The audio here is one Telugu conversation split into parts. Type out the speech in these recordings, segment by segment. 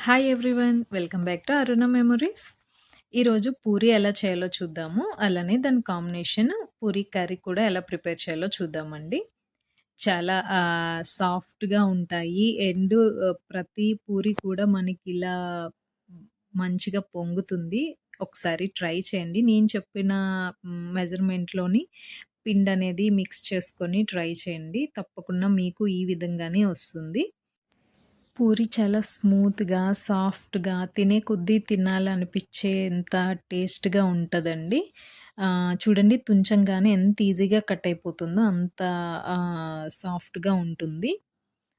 Hi everyone. Welcome back to Aruna memories. ఈరోజు పూరి ఎలా చేయాలో చూద్దాము. అలానే దాని కాంబినేషన్ పూరి కర్రీ కూడా ఎలా ప్రిపేర్ చేయాలో చూద్దామండి. చాలా సాఫ్ట్‌గా ఉంటాయి. ప్రతి పూరి కూడా మనకిలా మంచిగా పొంగుతుంది. ఒకసారి ట్రై చేయండి. నేను చెప్పిన మెజర్‌మెంట్‌లోని పిండనేది మిక్స్ చేసుకొని ట్రై చేయండి. తప్పకుండా మీకు ఈ విధంగానే వస్తుంది. పూరి చాలా స్మూత్‌గా, సాఫ్ట్‌గా తినే కొద్దీ తినాలనిపిచ్చేంత టేస్ట్‌గా ఉంటదండి. చూడండి తుంచంగానే ఎంత ఈజీగా కట్ అయిపోతుందో అంత సాఫ్ట్‌గా ఉంటుంది.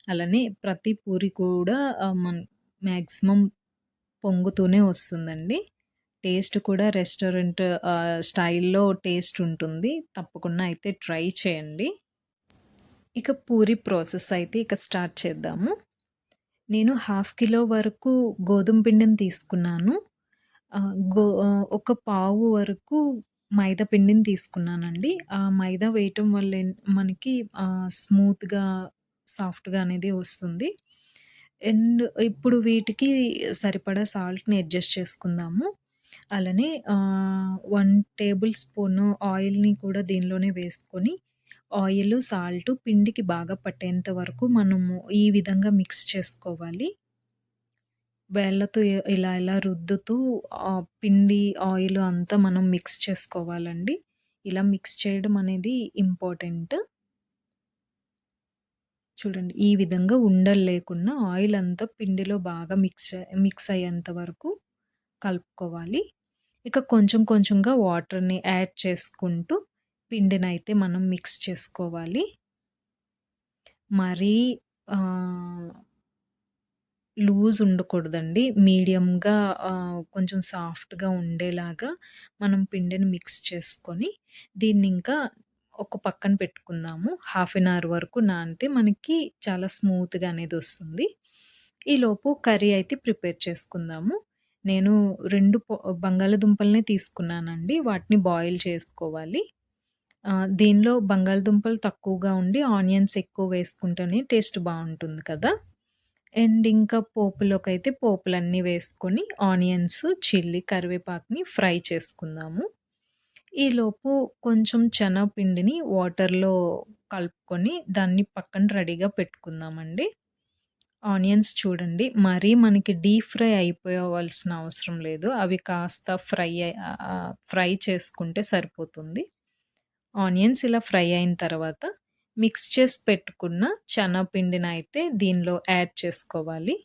అలానే ప్రతి పూరి కూడా మాక్సిమం పొంగుతూనే వస్తుందండి. టేస్ట్ కూడా రెస్టారెంట్ స్టైల్‌లో టేస్ట్ ఉంటుంది. తప్పకుండా అయితే ట్రై చేయండి. ఇక పూరి ప్రాసెస్ అయితే ఇక స్టార్ట్ చేద్దాము. నేను హాఫ్ కిలో వరకు గోధుమ పిండిని తీసుకున్నాను. ఒక పావు వరకు మైదా పిండిని తీసుకున్నానండి. ఆ మైదా వేయటం వల్ల మనకి స్మూత్‌గా, సాఫ్ట్‌గా అనేది వస్తుంది. అండ్ ఇప్పుడు వీటికి సరిపడా సాల్ట్‌ని అడ్జస్ట్ చేసుకుందాము. అలానే 1 టేబుల్ స్పూను ఆయిల్‌ని కూడా దీనిలోనే వేసుకొని సాల్ట్ పిండికి బాగా పట్టేంత వరకు మనము ఈ విధంగా మిక్స్ చేసుకోవాలి. వేళ్ళతో ఇలా ఇలా రుద్దుతూ పిండి, ఆయిల్ అంతా మనం మిక్స్ చేసుకోవాలండి. ఇలా మిక్స్ చేయడం అనేది ఇంపార్టెంట్. చూడండి ఈ విధంగా ఉండలు లేకుండా ఆయిల్ అంతా పిండిలో బాగా మిక్స్ అయ్యేంత వరకు కలుపుకోవాలి. ఇక కొంచెం కొంచెంగా వాటర్‌ని యాడ్ చేసుకుంటూ పిండినైతే మనం మిక్స్ చేసుకోవాలి. మరీ ఆహ్, లూజ్ ఉండకూడదండి. మీడియంగా కొంచెం సాఫ్ట్‌గా ఉండేలాగా మనం పిండిని మిక్స్ చేసుకొని, దీన్నింకా ఒక పక్కన పెట్టుకుందాము. హాఫ్ ఎన్ అవర్ వరకు నానితే మనకి చాలా స్మూత్‌గా అనేదొస్తుంది. ఈలోపు కర్రీ అయితే ప్రిపేర్ చేసుకుందాము. నేను 2 బంగాళాదుంపల్ని తీసుకున్నానండి. వాటిని బాయిల్ చేసుకోవాలి. దీనిలో బంగాళదుంపలు తక్కువగా ఉండి, ఆనియన్స్ ఎక్కువ వేసుకుంటేనే టేస్ట్ బావుంటుంది కదా! అండ్ ఇంకా పోపులోకైతే పోపులన్నీ వేసుకొని ఆనియన్స్, చిల్లీ, కరివేపాకుని ఫ్రై చేసుకుందాము. ఈలోపు కొంచెం శనగపిండిని వాటర్‌లో కలుపుకొని దాన్ని పక్కన రెడీగా పెట్టుకుందామండి. ఆనియన్స్ చూడండి మరీ మనకి డీప్ ఫ్రై అయిపోవాల్సిన అవసరం లేదు. అవి కాస్త ఫ్రై చేసుకుంటే సరిపోతుంది. ఆనియన్స్ ఇలా ఫ్రై అయిన తర్వాత మిక్స్ చేసి పెట్టుకున్న శనగపిండినయితే దీనిలో యాడ్ చేసుకోవాలి.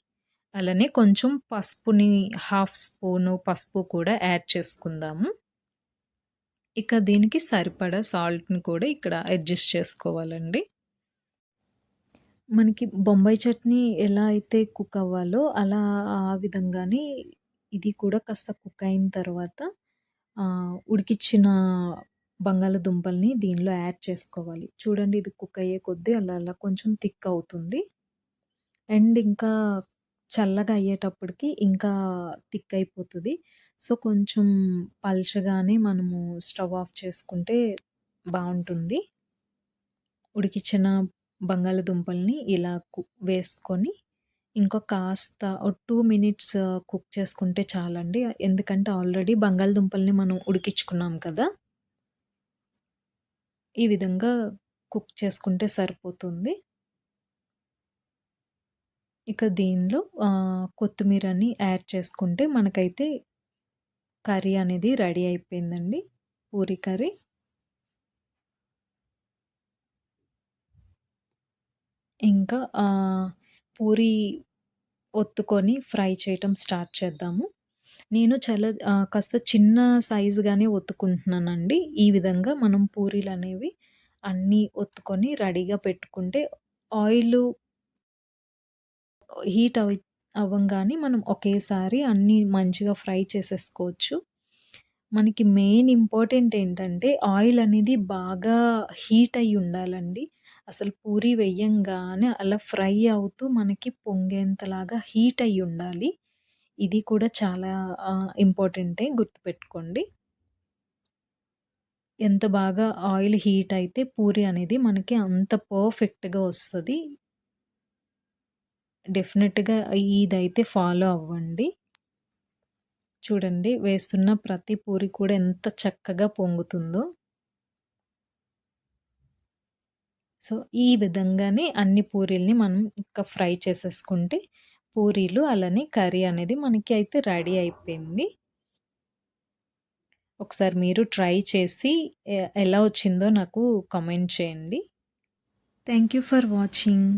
అలానే కొంచెం హాఫ్ స్పూను పసుపు కూడా యాడ్ చేసుకుందాము. ఇక దీనికి సరిపడా సాల్ట్‌ని కూడా ఇక్కడ అడ్జస్ట్ చేసుకోవాలండి. మనకి బొంబాయి చట్నీ ఎలా అయితే కుక్ అవ్వాలో అలా ఆ విధంగానే ఇది కూడా కాస్త కుక్ అయిన తర్వాత ఉడికిచ్చిన బంగాళదుంపల్ని దీనిలో యాడ్ చేసుకోవాలి. చూడండి ఇది కుక్ అయ్యే కొద్దీ అలా అలా కొంచెం థిక్ అవుతుంది. అండ్ ఇంకా చల్లగా అయ్యేటప్పటికి ఇంకా థిక్ అయిపోతది. సో, కొంచెం పల్చగానే మనము స్టవ్ ఆఫ్ చేసుకుంటే బావుంటుంది. ఉడికిచ్చిన బంగాళదుంపల్ని ఇలా వేసుకొని ఇంకో కాస్త ఓ 2 మినిట్స్ కుక్ చేసుకుంటే చాలండి. ఎందుకంటే ఆల్రెడీ బంగాళదుంపల్ని మనం ఉడికించుకున్నాం కదా! ఈ విధంగా కుక్ చేసుకుంటే సరిపోతుంది. ఇక దీనిలో కొత్తిమీరని యాడ్ చేసుకుంటే మనకైతే కర్రీ అనేది రెడీ అయిపోయిందండి. పూరి కర్రీ. ఇంకా పూరి ఒత్తుకొని ఫ్రై చేయటం స్టార్ట్ చేద్దాము. నేను చాలా కాస్త చిన్న సైజుగానే ఒత్తుకుంటున్నానండి. ఈ విధంగా మనం పూరీలనేవి అన్నీ ఒత్తుకొని రెడీగా పెట్టుకుంటే ఆయిలు హీట్ అవ్వంగానే మనం ఒకేసారి అన్నీ మంచిగా ఫ్రై చేసేసుకోవచ్చు. మనకి మెయిన్ ఇంపార్టెంట్ ఏంటంటే ఆయిల్ అనేది బాగా హీట్ అయ్యి ఉండాలండి. అసలు పూరి వెయ్యంగానే అలా ఫ్రై అవుతూ మనకి పొంగేంతలాగా హీట్ అయ్యి ఉండాలి. ఇది కూడా చాలా ఇంపార్టెంటే గుర్తుపెట్టుకోండి. ఎంత బాగా ఆయిల్ హీట్ అయితే పూరి అనేది మనకి అంత పర్ఫెక్ట్‌గా వస్తది. డెఫినెట్‌గా ఇదైతే ఫాలో అవ్వండి. చూడండి వేస్తున్న ప్రతి పూరి కూడా ఎంత చక్కగా పొంగుతుందో. సో, ఈ విధంగానే అన్ని పూరీలని మనం ఇంకా ఫ్రై చేసేసుకుంటే పూరీలు అలానే కర్రీ అనేది మనకి అయితే రెడీ అయిపోయింది. ఒకసారి మీరు ట్రై చేసి ఎలా వచ్చిందో నాకు కామెంట్ చేయండి. Thank you for watching.